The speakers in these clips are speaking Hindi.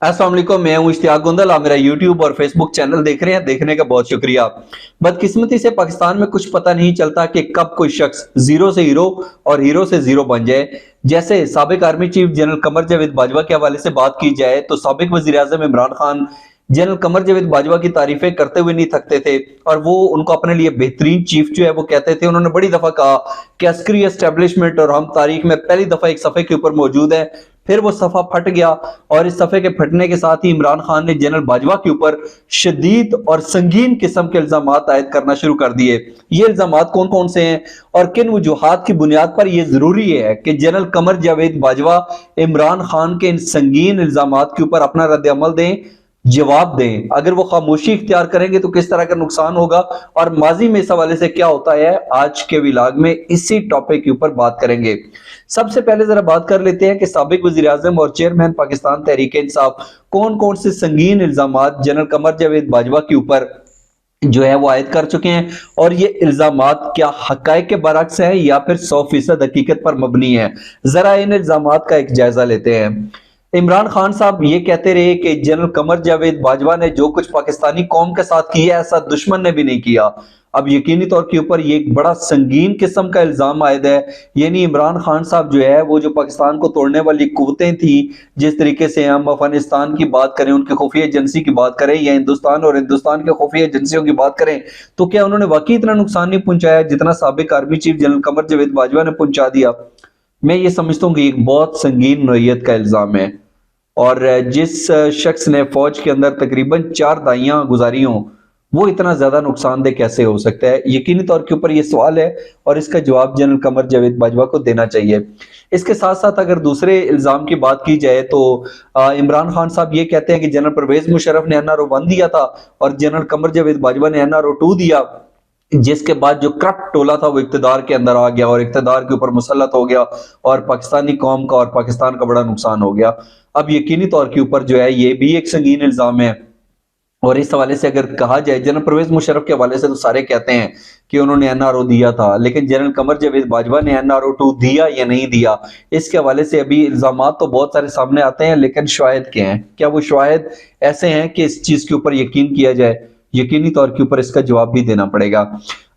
अस्सलाम वालेकुम, मैं हूं इश्तियाक गुंदल। आप मेरा यूट्यूब और फेसबुक चैनल देख रहे हैं, देखने का बहुत शुक्रिया। बदकिस्मती से पाकिस्तान में कुछ पता नहीं चलता कि कब कोई शख्स जीरो से हीरो और हीरो से जीरो बन जाए। जैसे साबिक army chief general Qamar Javed Bajwa के हवाले से बात की जाए तो साबिक वजीर आजम इमरान खान जनरल कमर जावेद बाजवा की तारीफें करते हुए नहीं थकते थे और वो उनको अपने लिए बेहतरीन चीफ जो है वो कहते थे। उन्होंने बड़ी दफा कहा कि अस्करी एस्टेब्लिशमेंट और हम तारीख में पहली दफा एक सफे के ऊपर मौजूद है। फिर वो सफा फट गया और इस सफे के फटने के साथ ही इमरान खान ने जनरल बाजवा के ऊपर शदीद और संगीन किस्म के इल्जाम आयद करना शुरू कर दिए। ये इल्जाम कौन कौन से हैं और किन वजूहात की बुनियाद पर यह जरूरी है कि जनरल कमर जावेद बाजवा इमरान खान के इन संगीन इल्जाम के ऊपर अपना रद्द-ए-अमल दें, जवाब दें। अगर वो खामोशी इख्तियार करेंगे तो किस तरह का नुकसान होगा और माजी में इस हवाले से क्या होता है, आज के विलाग में इसी टॉपिक के ऊपर बात करेंगे। सबसे पहले जरा बात कर लेते हैं कि साबिक वजीर आजम और चेयरमैन पाकिस्तान तहरीक इंसाफ कौन कौन से संगीन इल्जामात जनरल कमर जावेद बाजवा के ऊपर जो है वो आयद कर चुके हैं और ये इल्जामात क्या हकायक के बरअक्स है या फिर 100% हकीकत पर मबनी है। जरा इन इल्जामात का एक जायजा लेते हैं। इमरान खान साहब ये कहते रहे कि जनरल कमर जावेद बाजवा ने जो कुछ पाकिस्तानी कौम के साथ किया ऐसा दुश्मन ने भी नहीं किया। अब यकीनी तौर के ऊपर ये एक बड़ा संगीन किस्म का इल्जाम आयद है। यानी इमरान खान साहब जो है वो जो पाकिस्तान को तोड़ने वाली कुव्वतें थी, जिस तरीके से हम अफगानिस्तान की बात करें, उनकी खुफिया एजेंसी की बात करें या हिंदुस्तान और हिंदुस्तान के खुफिया एजेंसियों की बात करें, तो क्या उन्होंने वाकई इतना नुकसान नहीं पहुंचाया जितना साबिक army chief general Qamar Javed Bajwa ने पहुंचा दिया। मैं ये समझता हूँ कि एक बहुत संगीन नोयत का इल्जाम है और जिस शख्स ने फौज के अंदर तकरीबन 4 दहाइयां गुजारी हों वो इतना ज्यादा नुकसानदेह कैसे हो सकता है। यकीनी तौर के ऊपर ये सवाल है और इसका जवाब जनरल कमर जावेद बाजवा को देना चाहिए। इसके साथ साथ अगर दूसरे इल्जाम की बात की जाए तो इमरान खान साहब ये कहते हैं कि जनरल परवेज मुशर्रफ ने एनआरओ 1 दिया था और जनरल कमर जावेद बाजवा ने एनआरओ 2 दिया, जिसके बाद जो करप्ट टोला था वो इक्तदार के अंदर आ गया और इक्तदार के ऊपर मुसल्लत हो गया और पाकिस्तानी कौम का और पाकिस्तान का बड़ा नुकसान हो गया। अब यकीनी तौर के ऊपर जो है ये भी एक संगीन इल्जाम है और इस हवाले से अगर कहा जाए जनरल परवेज मुशर्रफ के हवाले से तो सारे कहते हैं कि उन्होंने एनआरओ दिया था, लेकिन जनरल कमर जावेद बाजवा ने एनआरओ 2 दिया या नहीं दिया, इसके हवाले से अभी इल्जाम तो बहुत सारे सामने आते हैं, लेकिन शायद क्या हैं, क्या वो शायद ऐसे हैं कि इस चीज के ऊपर यकीन किया जाए। यकीनी तौर के ऊपर इसका जवाब भी देना पड़ेगा।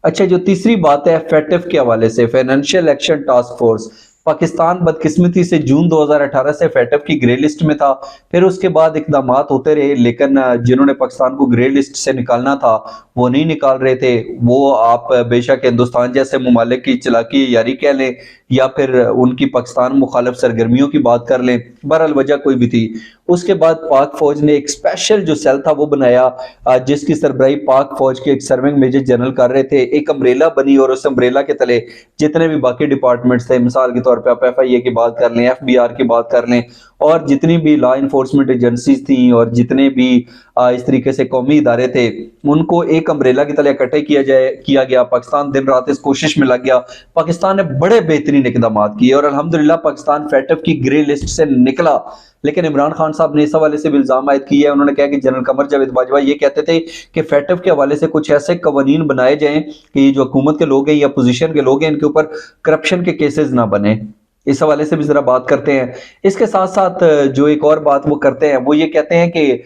अच्छा, जो तीसरी बात है फैटिफ के हवाले से, financial action task force, Pakistan बदकिस्मती से जून 2018 से फैटफ की ग्रे लिस्ट में था। फिर उसके बाद इकदाम होते रहे, लेकिन जिन्होंने पाकिस्तान को ग्रे लिस्ट से निकालना था वो नहीं निकाल रहे थे। वो आप बेशक हिंदुस्तान जैसे ममालिक की चलाकी यारी कह लें या फिर उनकी पाकिस्तान मुखालिफ सरगर्मियों की बात कर लें, बहरहाल वजह कोई भी थी। उसके बाद पाक फौज ने एक स्पेशल जो सेल था वो बनाया जिसकी सरबराही पाक फौज के एक सर्विंग मेजर जनरल कर रहे थे। एक अम्ब्रेला बनी और उस अम्ब्रेला के तले जितने भी बाकी डिपार्टमेंट्स थे, मिसाल के तौर पर आप FIA की बात कर लें, FBR की बात कर लें और जितनी भी लॉ इन्फोर्समेंट एजेंसीज थी और जितने भी इस तरीके से कौमी इदारे थे, उनको एक अम्ब्रेला की तले इकट्ठे किया गया। पाकिस्तान दिन रात इस कोशिश में लग गया। पाकिस्तान ने बड़े बेहतरीन इकदाम किए और अल्हम्दुलिल्लाह पाकिस्तान फैटफ की ग्रे लिस्ट से निकला। लेकिन इमरान खान साहब ने इस हवाले से भी इल्जाम आयद किया है। उन्होंने कहा कि जनरल कमर जावेद बाजवा ये कहते थे कि फैटफ के हवाले से कुछ ऐसे कवानीन बनाए जाएं कि जो हुकूमत के लोग हैं या पोजीशन के लोग हैं इनके ऊपर करप्शन के केसेस ना बने। इस हवाले से भी जरा बात करते हैं। इसके साथ साथ जो एक और बात वो करते हैं वो ये कहते हैं कि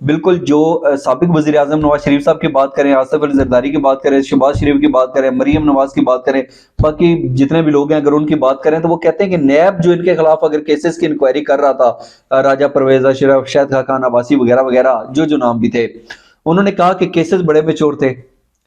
बिल्कुल जो साबिक वजीर आजम नवाज शरीफ साहब की बात करें, आसिफ अली जरदारी की बात करें, शहबाज शरीफ की बात करें, मरियम नवाज की बात करें, बाकी जितने भी लोग हैं अगर उनकी बात करें तो वो कहते हैं कि नैब जो इनके खिलाफ अगर केसेस की इंक्वायरी कर रहा था, राजा परवेज अशरफ, शाहिद खान अब्बासी वगैरह वगैरह जो नाम भी थे, उन्होंने कहा कि केसेस बड़े मेच्योर थे,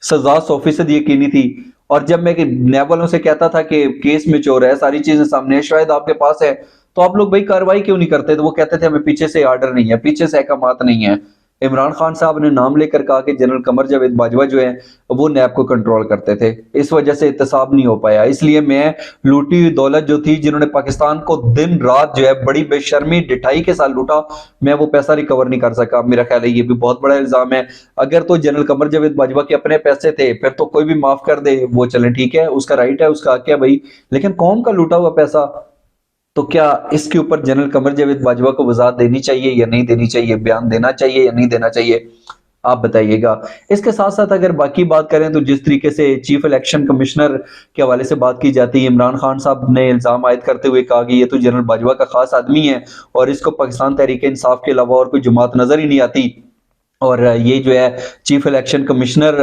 सजा 100% यकीनी थी। और जब मैं नैब वालों से कहता था कि केस मेच्योर है, सारी चीजें सामने है, शायद आपके पास है, तो आप लोग भाई कार्रवाई क्यों नहीं करते? तो वो कहते थे हमें पीछे से आर्डर नहीं है, पीछे से अहकामात नहीं है। इमरान खान साहब ने नाम लेकर कहा कि जनरल कमर जावेद बाजवा जो है वो नैब को कंट्रोल करते थे, इस वजह से इत्तेसाब नहीं हो पाया। इसलिए मैं लूटी हुई दौलत जो थी, जिन्होंने पाकिस्तान को दिन रात जो है बड़ी बेशर्मी डिठाई के साथ लूटा, मैं वो पैसा रिकवर नहीं कर सका। मेरा ख्याल है ये भी बहुत बड़ा इल्जाम है। अगर तो जनरल कमर जावेद बाजवा के अपने पैसे थे फिर तो कोई भी माफ कर दे, वो चले ठीक है, उसका राइट है, उसका हक है भाई, लेकिन कौम का लूटा हुआ पैसा, तो क्या इसके ऊपर जनरल कमर जावेद बाजवा को वजाहत देनी चाहिए या नहीं देनी चाहिए, बयान देना चाहिए या नहीं देना चाहिए? आप बताइएगा। इसके साथ साथ अगर बाकी बात करें तो जिस तरीके से चीफ इलेक्शन कमिश्नर के हवाले से बात की जाती है, इमरान खान साहब ने इल्जाम आयद करते हुए कहा कि ये तो जनरल बाजवा का खास आदमी है और इसको पाकिस्तान तहरीक इंसाफ के अलावा और कोई जमात नजर ही नहीं आती, और ये जो है चीफ इलेक्शन कमिश्नर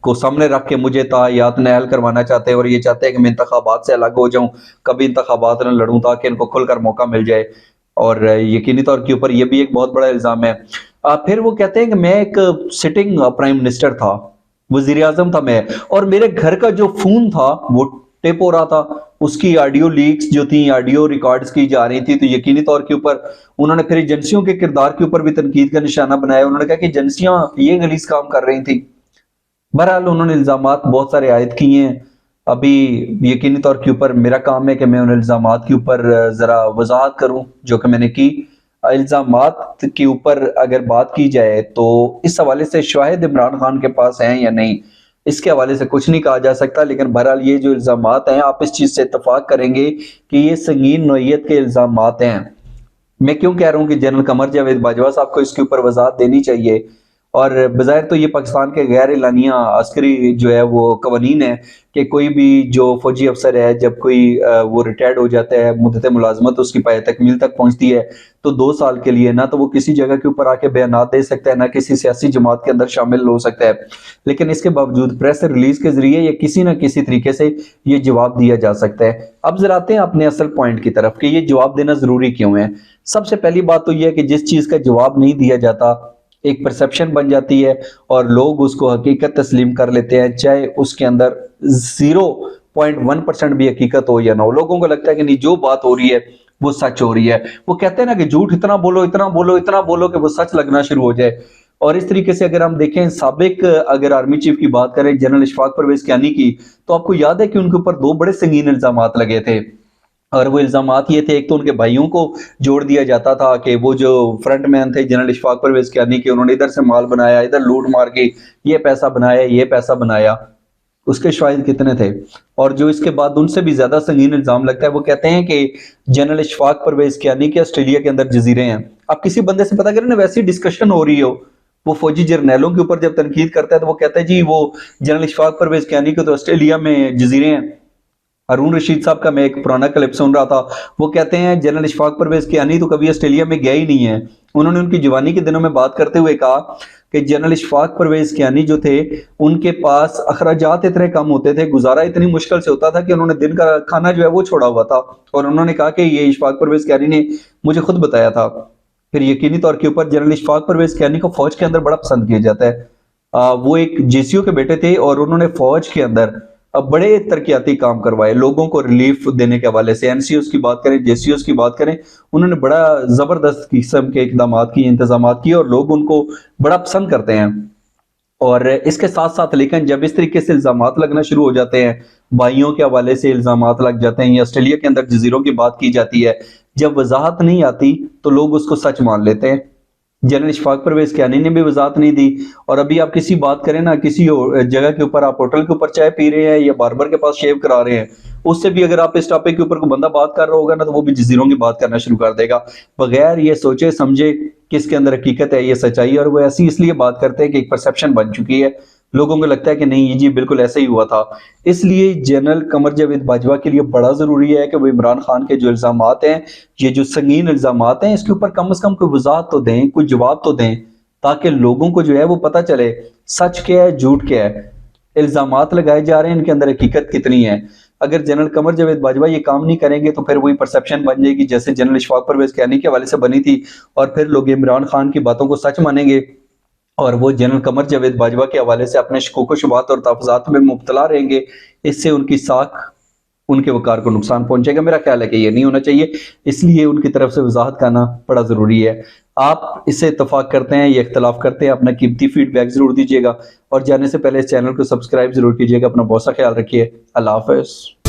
को सामने रख के मुझे तायात नहल करवाना चाहते हैं और ये चाहते हैं कि मैं इंतखाबात से अलग हो जाऊं, कभी इंतखाबात न लड़ूं ताकि इनको खुलकर मौका मिल जाए। और यकीनी तौर के ऊपर ये भी एक बहुत बड़ा इल्जाम है। फिर वो कहते हैं कि मैं एक सिटिंग प्राइम मिनिस्टर था, वजीर आजम था मैं, और मेरे घर का जो फोन था वो टेप हो रहा था, उसकी ऑडियो लीक्स जो थी, ऑडियो रिकॉर्ड्स की जा रही थी। तो यकीनी तौर के ऊपर उन्होंने फिर एजेंसियों के किरदार के ऊपर भी तनकीद का निशाना बनाया। उन्होंने कहा कि एजेंसियां ये गलीज काम कर रही थी। बहरहाल उन्होंने इल्जामात बहुत सारे आयद किए हैं। अभी यकीनी तौर के ऊपर मेरा काम है कि मैं उन इल्जामात के ऊपर जरा वजाहत करूं जो कि मैंने की। इल्जामात के ऊपर अगर बात की जाए तो इस हवाले से शाहिद इमरान खान के पास हैं या नहीं, इसके हवाले से कुछ नहीं कहा जा सकता। लेकिन बहरहाल ये जो इल्जामात हैं, आप इस चीज से इत्तफाक करेंगे कि ये संगीन नौइयत के इल्जामात हैं। मैं क्यों कह रहा हूं कि जनरल कमर जावेद बाजवा साहब को इसके ऊपर वजाहत देनी चाहिए। और बज़ाहिर तो ये पाकिस्तान के गैर एलानिया अस्करी जो है वो कवानीन है कि कोई भी जो फौजी अफसर है, जब कोई वो रिटायर्ड हो जाता है, मुद्दत मुलाजमत उसकी पाए तकमील तक पहुंचती है, तो 2 साल के लिए ना तो वो किसी जगह के ऊपर आके बयानात दे सकता है, ना किसी सियासी जमात के अंदर शामिल हो सकता है। लेकिन इसके बावजूद प्रेस रिलीज के जरिए या किसी ना किसी तरीके से ये जवाब दिया जा सकता है। अब जरा आते हैं अपने असल पॉइंट की तरफ कि ये जवाब देना जरूरी क्यों है। सबसे पहली बात तो यह है कि जिस चीज का जवाब नहीं दिया जाता, एक परसेप्शन बन जाती है और लोग उसको हकीकत तस्लीम कर लेते हैं, चाहे उसके अंदर 0.1% भी हकीकत हो या ना हो। लोगों को लगता है कि नहीं, जो बात हो रही है वो सच हो रही है। वो कहते हैं ना कि झूठ इतना बोलो, इतना बोलो, इतना बोलो कि वो सच लगना शुरू हो जाए। और इस तरीके से अगर हम देखें, साबिक अगर आर्मी चीफ की बात करें जनरल इशफाक परवेज कियानी की, तो आपको याद है कि उनके ऊपर 2 बड़े संगीन इल्जामात लगे थे। और वो इल्जामात ये थे, एक तो उनके भाइयों को जोड़ दिया जाता था कि वो जो फ्रंट मैन थे जनरल इशफाक परवेज कियानी के, उन्होंने इधर से माल बनाया, इधर लूट मार के ये पैसा बनाया, ये पैसा बनाया। उसके शायद कितने थे। और जो इसके बाद उनसे भी ज्यादा संगीन इल्जाम लगता है, वो कहते हैं कि जनरल इशफाक परवेज कियानी के ऑस्ट्रेलिया के अंदर जजीरे हैं। आप किसी बंदे से पता करें ना, वैसी डिस्कशन हो रही हो, वो फौजी जर्नैलों के ऊपर जब तनकीद करता है तो वो कहता है जी वो जनरल इशफाक परवेज कियानी के तो ऑस्ट्रेलिया में जजीरे हैं। हारून रशीद साहब का मैं एक पुराना क्लिप सुन रहा था, वो कहते हैं जनरल इशफाक परवेज कियानी तो कभी ऑस्ट्रेलिया में गया ही नहीं है। उन्होंने उनकी जवानी के दिनों में बात करते हुए कहा कि जनरल इशफाक परवेज कियानी जो थे, उनके पास अखराजात इतने कम होते थे, गुजारा इतनी मुश्किल से होता था कि उन्होंने दिन का खाना जो है वो छोड़ा हुआ था। और उन्होंने कहा कि ये इशफाक परवेज कियानी ने मुझे खुद बताया था। फिर यकीनी तौर के ऊपर जनरल इशफाक परवेज कियानी को फौज के अंदर बड़ा पसंद किया जाता है। वो एक जेसीओ के बेटे थे और उन्होंने फौज के अंदर अब बड़े तरक्याती काम करवाए, लोगों को रिलीफ देने के हवाले से। एनसीओ की बात करें, जेसीओ की बात करें, उन्होंने बड़ा जबरदस्त किस्म के इकदाम किए, इंतजाम किए और लोग उनको बड़ा पसंद करते हैं। और इसके साथ साथ लेकिन जब इस तरीके से इल्जामात लगना शुरू हो जाते हैं, भाइयों के हवाले से इल्जामात लग जाते हैं या ऑस्ट्रेलिया के अंदर जजीरों की बात की जाती है, जब वजाहत नहीं आती तो लोग उसको सच मान लेते हैं। जनरल इशफाक परवेज कियानी ने भी वजाहत नहीं दी। और अभी आप किसी बात करें ना, किसी जगह के ऊपर आप होटल के ऊपर चाय पी रहे हैं या बार्बर के पास शेव करा रहे हैं, उससे भी अगर आप इस टॉपिक के ऊपर कोई बंदा बात कर रहा होगा ना, तो वो भी जजीरों की बात करना शुरू कर देगा, बगैर ये सोचे समझे किसके अंदर हकीकत है, ये सच्चाई है। और वो ऐसी इसलिए बात करते हैं कि एक परसेप्शन बन चुकी है, लोगों को लगता है कि नहीं, ये जी बिल्कुल ऐसा ही हुआ था। इसलिए जनरल कमर जावेद बाजवा के लिए बड़ा जरूरी है कि वो इमरान खान के जो इल्जामात हैं, ये जो संगीन इल्जामात हैं, इसके ऊपर कम से कम कोई वजाहत तो दें, कोई जवाब तो दें, ताकि लोगों को जो है वो पता चले सच क्या है, झूठ क्या है। इल्जामात लगाए जा रहे हैं, इनके अंदर हकीकत कितनी है। अगर जनरल कमर जावेद बाजवा ये काम नहीं करेंगे तो फिर वही परसेप्शन बन जाएगी जैसे जनरल इशफाक परवेज कियानी के हवाले से बनी थी, और फिर लोग इमरान खान की बातों को सच मानेंगे और वो जनरल कमर जावेद बाजवा के हवाले से अपने शकोक शुबात और तहफ़्फ़ुज़ात में मुब्तला रहेंगे। इससे उनकी साख, उनके वकार को नुकसान पहुंचेगा। मेरा ख्याल है कि ये नहीं होना चाहिए, इसलिए उनकी तरफ से वजाहत करना बड़ा ज़रूरी है। आप इससे इत्तफाक करते हैं या इख्तलाफ करते हैं, अपना कीमती फीडबैक ज़रूर दीजिएगा और जाने से पहले इस चैनल को सब्सक्राइब ज़रूर कीजिएगा। अपना बहुत सा ख्याल रखिए। अल्लाह हाफ़िज़।